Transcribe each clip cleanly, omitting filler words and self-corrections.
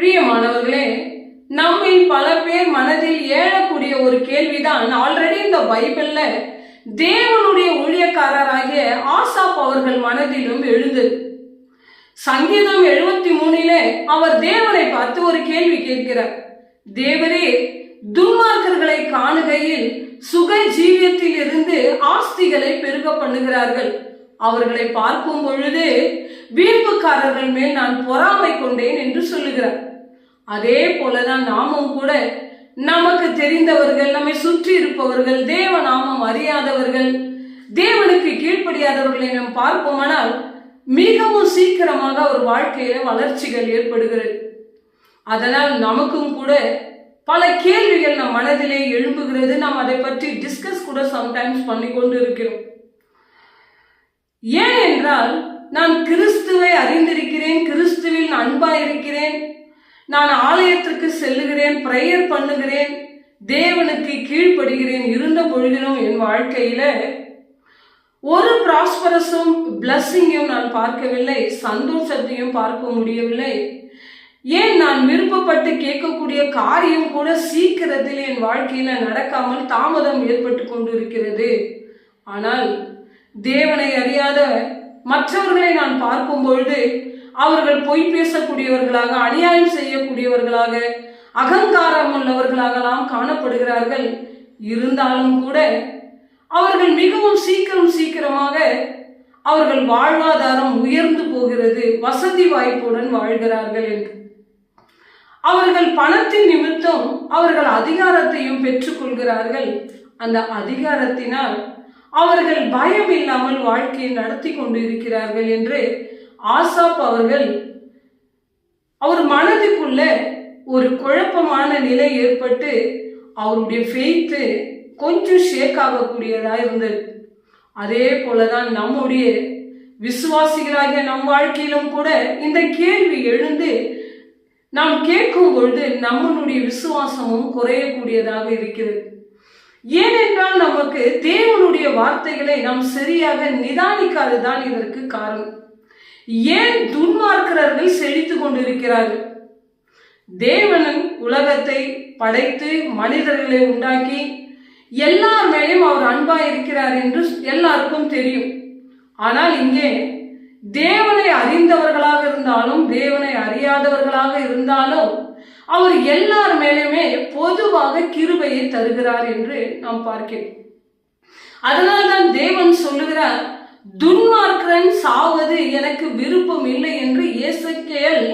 பிரியமானவர்களே, நம்மில் பல பேர் மனதில் எழக்கூடிய ஒரு கேள்விதான், ஆல்ரெடி இந்த பைபிள்ல தேவனுடைய ஊழியக்காரராகிய ஆசாப் அவர்கள் மனதிலும் எழுந்தது. சங்கீதம் 73 அவர் தேவனை பார்த்து ஒரு கேள்வி கேட்கிறார். தேவரே, துன்மார்க்கர்களை காணுகையில் சுக ஜீவியத்தில் இருந்து ஆஸ்திகளை பெருக பண்ணுகிறார்கள். அவர்களை பார்க்கும் பொழுது வீம்புக்காரர்கள் மேல் நான் பொறாமை கொண்டேன் என்று சொல்லுகிறார். அதே போலதான் நாமும் கூட நமக்கு தெரிந்தவர்கள், நம்மை சுற்றி இருப்பவர்கள், தேவ நாமம் அறியாதவர்கள், தேவனுக்கு கீழ்ப்படியாதவர்களை நாம் பார்ப்போமானால் மிகவும் சீக்கிரமாக ஒரு வாழ்க்கையில வளர்ச்சிகள் ஏற்படுகிறது. அதனால் நமக்கும் கூட பல கேள்விகள் நம் மனதிலே எழும்புகிறது. நாம் அதை பற்றி டிஸ்கஸ் கூட சம்டைம்ஸ் பண்ணி கொண்டு இருக்கிறோம். ஏன் என்றால், நான் கிறிஸ்துவை அறிந்திருக்கிறேன், கிறிஸ்துவில் அன்பாய் இருக்கிறேன், நான் ஆலயத்திற்கு செல்லுகிறேன், பிரேயர் பண்ணுகிறேன், தேவனுக்கு கீழ்ப்படுகிறேன். இருந்த பொழுதிலும் என் வாழ்க்கையில ஒரு ப்ராஸ்பரஸும் பிளஸ்ஸிங்கையும் நான் பார்க்கவில்லை, சந்தோஷத்தையும் பார்க்க முடியவில்லை. ஏன் நான் விருப்பப்பட்டு கேட்கக்கூடிய காரியம் கூட சீக்கிரத்தில் என் வாழ்க்கையில நடக்காமல் தாமதம் ஏற்பட்டு கொண்டு இருக்கிறது. ஆனால் தேவனை அறியாத மற்றவர்களை நான் பார்க்கும் பொழுது அவர்கள் பொய் பேசக்கூடியவர்களாக, அநியாயம் செய்யக்கூடியவர்களாக, அகங்காரம் உள்ளவர்களாகலாம் காணப்படுகிறார்கள். இருந்தாலும் கூட அவர்கள் மிகவும் சீக்கிரமாக அவர்கள் வாழ்வாதாரம் உயர்ந்து போகிறது, வசதி வாய்ப்புடன் வாழ்கிறார்கள் என்று. அவர்கள் பணத்தின் நிமித்தம் அவர்கள் அதிகாரத்தையும் பெற்றுக் கொள்கிறார்கள். அந்த அதிகாரத்தினால் அவர்கள் பயம் இல்லாமல் வாழ்க்கையை நடத்தி கொண்டு இருக்கிறார்கள் என்று ஆசாப் அவர்கள் அவர் மனதுக்குள்ள ஒரு குழப்பமான நிலை ஏற்பட்டு அவருடைய ஃபெய்த் கொஞ்சம் ஷேக் ஆகக்கூடியதா இருந்தது. அதே போலதான் நம்முடைய விசுவாசிகளாகிய நம் வாழ்க்கையிலும் கூட இந்த கேள்வி எழுந்து நாம் கேட்கும் பொழுது நம்மளுடைய விசுவாசமும் குறையக்கூடியதாக இருக்கிறது. ஏனென்றால் நமக்கு தேவனுடைய வார்த்தைகளை நாம் சரியாக நிதானிக்காதுதான் இதற்கு காரணம். ஏன் துன்மார்க்கர்கள் செழித்து கொண்டிருக்கிறார்கள்? தேவன் உலகத்தை படைத்து மனிதர்களை உண்டாக்கி எல்லார் மேலும் அவர் அன்பா இருக்கிறார் என்று எல்லாருக்கும் தெரியும். ஆனால் இங்கே தேவனை அறிந்தவர்களாக இருந்தாலும் தேவனை அறியாதவர்களாக இருந்தாலும் அவர் எல்லார் மேலுமே பொதுவாக கிருபையை தருகிறார் என்று நாம் பார்க்கிறோம். அதனால்தான் தேவன் சொல்லுகிறார், துன்மார்க்கன் சாவது எனக்கு விருப்பம் இல்லை என்று எசேக்கியேல்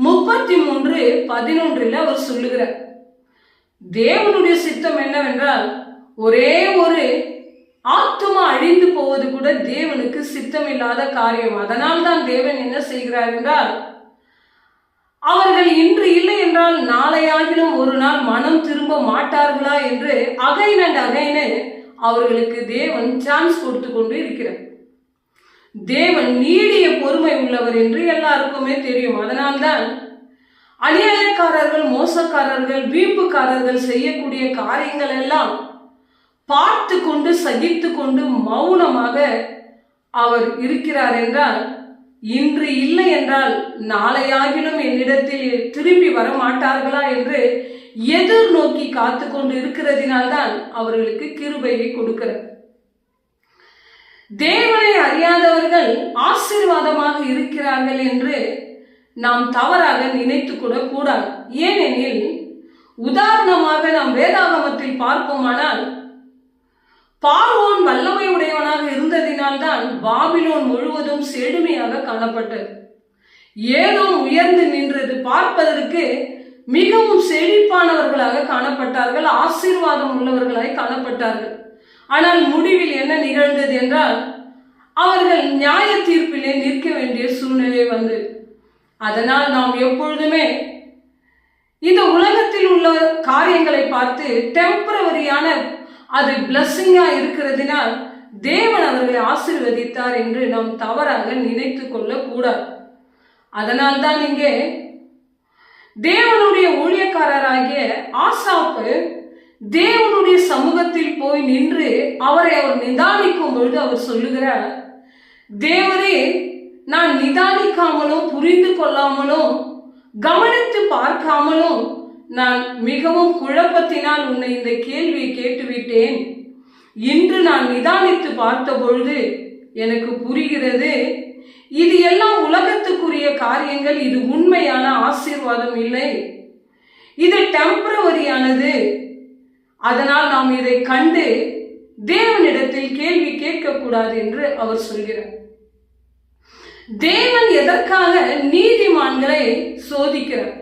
33:11 அவர் சொல்லுகிறார். தேவனுடைய சித்தம் என்னவென்றால், ஒரே ஒரு ஆத்துமா அழிந்து போவது கூட தேவனுக்கு சித்தமில்லாத காரியம். அதனால் தான் தேவன் என்ன செய்கிறார் என்றால், அவர்கள் இன்று இல்லை என்றால் நாளையாகிலும் ஒரு நாள் மனம் திரும்ப மாட்டார்களா என்று அகைன் அண்ட் அகைன் அவர்களுக்கு தேவன் சான்ஸ் கொடுத்து கொண்டு இருக்கிறார். தேவன் நீடிய பொறுமை உள்ளவர் என்று எல்லாருக்குமே தெரியும். அதனால்தான் அநியாயக்காரர்கள், மோசக்காரர்கள், வீம்புக்காரர்கள் செய்யக்கூடிய காரியங்கள் எல்லாம் பார்த்து கொண்டு சகித்து கொண்டு மௌனமாக அவர் இருக்கிறார் என்றால், இன்று இல்லை என்றால் நாளையாகிலும் என்னிடத்தில் திரும்பி வர மாட்டார்களா என்று எதிர்நோக்கி காத்து கொண்டு இருக்கிறதினால்தான் அவர்களுக்கு கிருபையை கொடுக்கிறார். தேவனை அறியாதவர்கள் ஆசீர்வாதமாக இருக்கிறார்கள் என்று நாம் தவறாக நினைத்து கூட கூடாது. ஏனெனில், உதாரணமாக நாம் வேதாகமத்தில் பார்ப்போமானால், பார்வோன் வல்லமை உடையவனாக இருந்ததினால்தான் பாபிலோன் முழுவதும் செழுமையாக காணப்பட்டது. ஏதோ உயர்ந்து நின்றது, பார்ப்பதற்கு மிகவும் செழிப்பானவர்களாக காணப்பட்டார்கள், ஆசீர்வாதம் உள்ளவர்களாய் காணப்பட்டார்கள். ஆனால் முடிவில் என்ன நிகழ்ந்தது என்றால், அவர்கள் நியாய தீர்ப்பிலே நிற்க வேண்டிய சூழ்நிலை வந்தது. அதனால் நாம் எப்பொழுதுமே இந்த உலகத்தில் உள்ள காரியங்களை பார்த்து டெம்பரவரியான அது பிளஸ்ஸிங்கா இருக்கிறதுனால் தேவன் அவர்களை ஆசீர்வதித்தார் என்று நாம் தவறாக நினைத்து கொள்ள கூடாது. அதனால் தான் இங்கே தேவனுடைய ஊழியக்காரராகிய ஆசாப்பு தேவனுடைய சமூகத்தில் போய் நின்று அவரை அவர் நிதானிக்கும் பொழுது அவர் சொல்லுகிறார், தேவரே, நான் நிதானிக்காமலும் புரிந்து கொள்ளாமலும் கவனித்து பார்க்காமலும் நான் மிகவும் குழப்பத்தினால் உன்னை இந்த கேள்வியை கேட்டுவிட்டேன். இன்று நான் நிதானித்து பார்த்த பொழுது எனக்கு புரிகிறது, இது எல்லாம் உலகத்துக்குரிய காரியங்கள். இது உண்மையான ஆசீர்வாதம் இல்லை, இது டெம்பரவரியானது. அதனால் நாம் இதை கண்டு தேவனிடத்தில் கேள்வி கேட்கக்கூடாது என்று அவர் சொல்கிறார். தேவன் எதற்காக நீதிமான்களை சோதிக்கிறார்?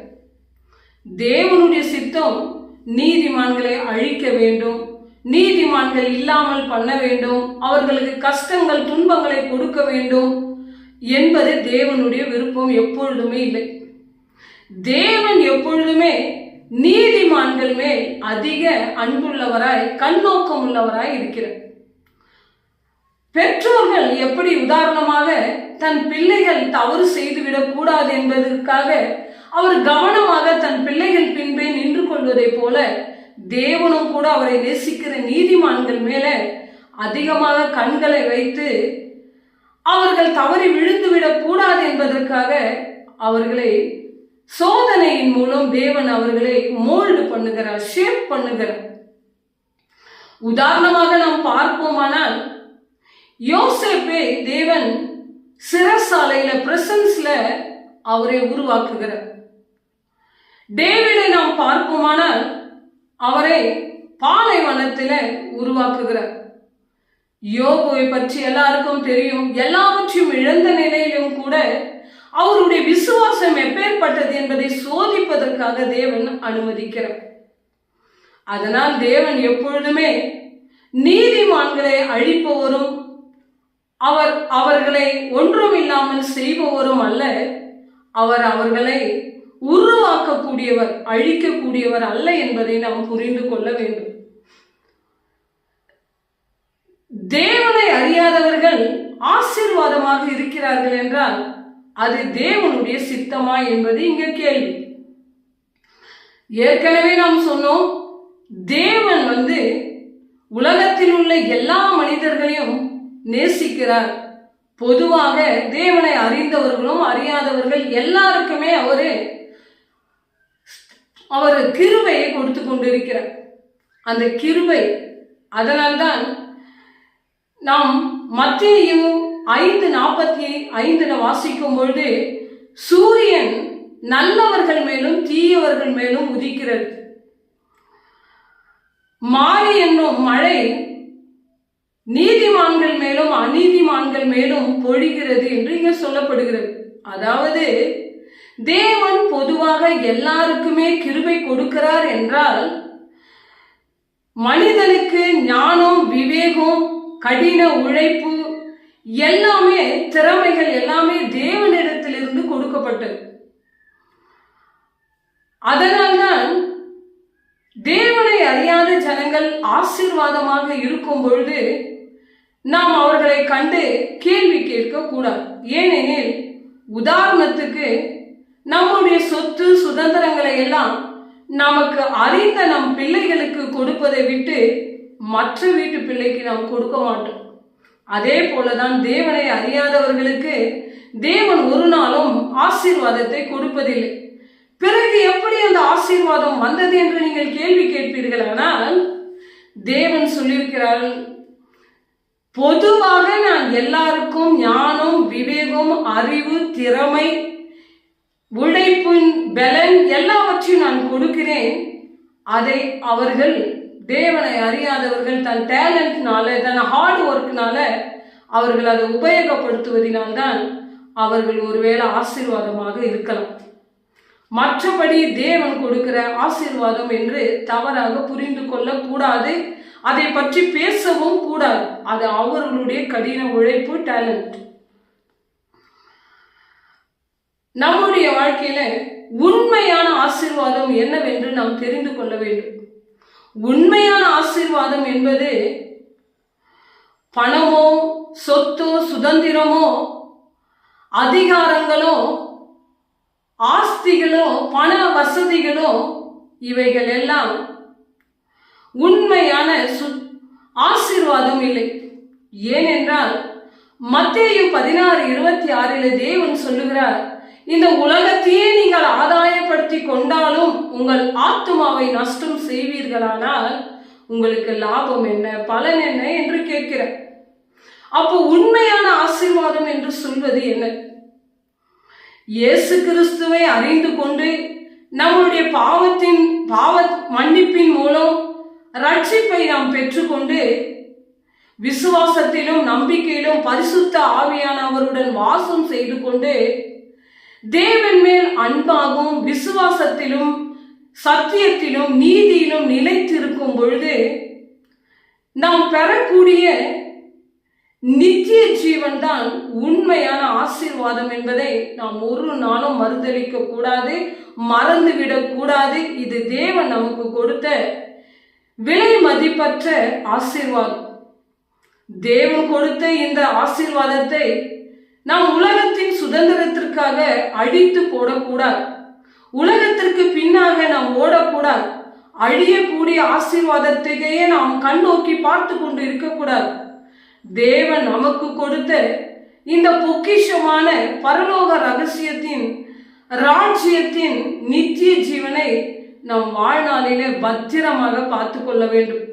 தேவனுடைய சித்தம் நீதிமான்களை அழிக்க வேண்டும், நீதிமான்கள் இல்லாமல் பண்ண வேண்டும், அவர்களுக்கு கஷ்டங்கள் துன்பங்களை கொடுக்க வேண்டும் என்பது தேவனுடைய விருப்பம் எப்பொழுதுமே இல்லை. தேவன் எப்பொழுதுமே நீதிமான்கள் மேல் அதிக அன்புள்ளவராய் கண்ணோக்கம் உள்ளவராய் இருக்கிறார். பெற்றோர்கள் எப்படி உதாரணமாக தன் பிள்ளைகள் தவறு செய்துவிடக் கூடாது என்பதற்காக அவர் கவனமாக தன் பிள்ளைகள் பின்பே நின்று கொள்வதை போல தேவனும் கூட அவரை நேசிக்கிற நீதிமான்கள் மேல அதிகமாக கண்களை வைத்து அவர்கள் தவறி விழுந்துவிடக் கூடாது என்பதற்காக அவர்களை சோதனையின் மூலம் தேவன் அவர்களை மோல்டு பண்ணுகிறார், ஷேப் பண்ணுகிறார். உதாரணமாக நாம் பார்ப்போமானால், யோசேப்பை தேவன் சிறைசாலையில பிரசன்ஸ்ல அவரை உருவாக்குகிறார். டேவிடை நாம் பார்ப்போமானால் அவரை பாலைவனத்தில உருவாக்குகிறார். யோபுவை பற்றி எல்லாருக்கும் தெரியும். எல்லாவற்றையும் இழந்த நிலையிலும் கூட அவருடைய விசுவாசம் எப்பேற்பட்டது என்பதை சோதிப்பதற்காக தேவன் அனுமதிக்கிறார். அதனால் தேவன் எப்பொழுதுமே நீதிமான்களை அழிப்பவரும் அவர்களை ஒன்றுமில்லாமல் செய்பவரும் அல்ல. அவர் அவர்களை உருவாக்கக்கூடியவர், அழிக்கக்கூடியவர் அல்ல என்பதை நாம் புரிந்து கொள்ள வேண்டும். தேவனை அறியாதவர்கள் ஆசீர்வாதமாக இருக்கிறார்கள் என்றால் அது தேவனுடைய சித்தமா என்பது இங்க கேள்வி. ஏற்கனவே நாம் சொன்னோம், தேவன் உலகத்தில் உள்ள எல்லா மனிதர்களையும் நேசிக்கிறார். பொதுவாக தேவனை அறிந்தவர்களும் அறியாதவர்கள் எல்லாருக்குமே அவர் கிருபையை கொடுத்து கொண்டிருக்கிறார். அந்த கிருபை, அதனால்தான் நாம் மத்தேயு 5:45 வாசிக்கும் பொழுது சூரியன் நல்லவர்கள் மேலும் தீயவர்கள் மேலும் உதிக்கிறது, மாறி என்னும் மழை நீதிமான்கள் மேலும் அநீதிமான்கள் மேலும் பொழிகிறது என்று இங்க சொல்லப்படுகிறது. அதாவது தேவன் பொதுவாக எல்லாருக்குமே கிருபை கொடுக்கிறார் என்றால், மனிதனுக்கு ஞானம், விவேகம், கடின உழைப்பு எல்லாமே, திறமைகள் எல்லாமே தேவனிடத்திலிருந்து கொடுக்கப்பட்டது. அதனால்தான் தேவனை அறியாத ஜனங்கள் ஆசீர்வாதமாக இருக்கும் பொழுது நாம் அவர்களை கண்டு கேள்வி கேட்க கூடாது. ஏனெனில், உதாரணத்துக்கு நம்முடைய சொத்து சுதந்திரங்களை எல்லாம் நமக்கு அறிந்த நம் பிள்ளைகளுக்கு கொடுப்பதை விட்டு மற்ற வீட்டு பிள்ளைக்கு நாம் கொடுக்க மாட்டோம். அதே போலதான் தேவனை அறியாதவர்களுக்கு தேவன் ஒரு நாளும் ஆசீர்வாதத்தை கொடுப்பதில்லை. பிறகு எப்படி அந்த ஆசீர்வாதம் வந்தது என்று நீங்கள் கேள்வி கேட்பீர்கள். ஆனால் தேவன் சொல்லியிருக்கிறார், பொதுவாக நான் எல்லாருக்கும் ஞானம், விவேகம், அறிவு, திறமை, உழைப்பின் பலன் எல்லாவற்றையும் நான் கொடுக்கிறேன். அதை அவர்கள், தேவனை அறியாதவர்கள், தன் டேலண்ட்னால, தன் ஹார்ட் ஒர்க்னால அவர்கள் அதை உபயோகப்படுத்துவதனால்தான் அவர்கள் ஒருவேளை ஆசீர்வாதமாக இருக்கலாம். மற்றபடி தேவன் கொடுக்கிற ஆசீர்வாதம் என்று தவறாக புரிந்து கொள்ள கூடாது. அதை பற்றி பேசவும் கூடாது. அது அவர்களுடைய கடின உழைப்பு, டேலண்ட். நம்முடைய வாழ்க்கையில உண்மையான ஆசீர்வாதம் என்னவென்று நாம் தெரிந்து கொள்ள வேண்டும். உண்மையான ஆசீர்வாதம் என்பது பணமோ, சொத்தோ, சுதந்திரமோ, அதிகாரங்களோ, ஆஸ்திகளோ, பண வசதிகளோ, இவைகள் எல்லாம் உண்மையான ஆசீர்வாதம் இல்லை. ஏனென்றால் மத்தேயு 16:26 தேவன் சொல்லுகிறார், இந்த உலகத்தையே நீங்கள் ஆதாயப்படுத்தி கொண்டாலும் உங்கள் ஆத்துமாவை நஷ்டம் செய்வீர்களானால் உங்களுக்கு லாபம் என்ன, பலன் என்ன என்று கேட்கிறேன். அப்போ உண்மையான ஆசீர்வாதம் என்று சொல்வது என்ன? இயேசு கிறிஸ்துவை அறிந்து கொண்டு நம்முடைய பாவ மன்னிப்பின் மூலம் ரட்சிப்பை நாம் பெற்றுக்கொண்டு விசுவாசத்திலும் நம்பிக்கையிலும் பரிசுத்த ஆவியானவருடன் வாசம் செய்து கொண்டு தேவன் மேல் அன்பாகவும் விசுவாசத்திலும் சத்தியத்திலும் நீதியிலும் நிலைத்திருக்கும் பொழுது நாம் பெறக்கூடிய நித்திய ஜீவன் தான் உண்மையான ஆசீர்வாதம் என்பதை நாம் ஒரு நாளும் மறுதலிக்க கூடாது, மறந்துவிடக் கூடாது. இது தேவன் நமக்கு கொடுத்த விலை மதிப்பற்ற ஆசீர்வாதம். தேவன் கொடுத்த இந்த ஆசீர்வாதத்தை நாம் உலகத்தின் சுதந்திரத்திற்காக அழித்து போடக்கூடாது. உலகத்திற்கு பின்னாக நாம் ஓடக்கூடாது. அழியக்கூடிய ஆசீர்வாதத்தையே நாம் கண்ணோக்கி பார்த்து கொண்டு இருக்கக்கூடாது. தேவன் நமக்கு கொடுத்த இந்த பொக்கிஷமான பரலோக ரகசியத்தின் ராஜ்யத்தின் நித்திய ஜீவனை நம் வாழ்நாளிலே பத்திரமாக பார்த்து கொள்ள வேண்டும்.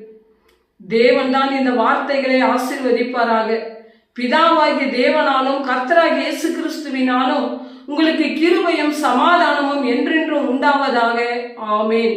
தேவன் தான் இந்த வார்த்தைகளை ஆசீர்வதிப்பாராக. பிதாவாகிய தேவனாலும் கர்த்தராகிய இயேசு கிறிஸ்துவினாலும் உங்களுக்கு கிருபையும் சமாதானமும் என்றென்றும் உண்டாவதாக. ஆமென்.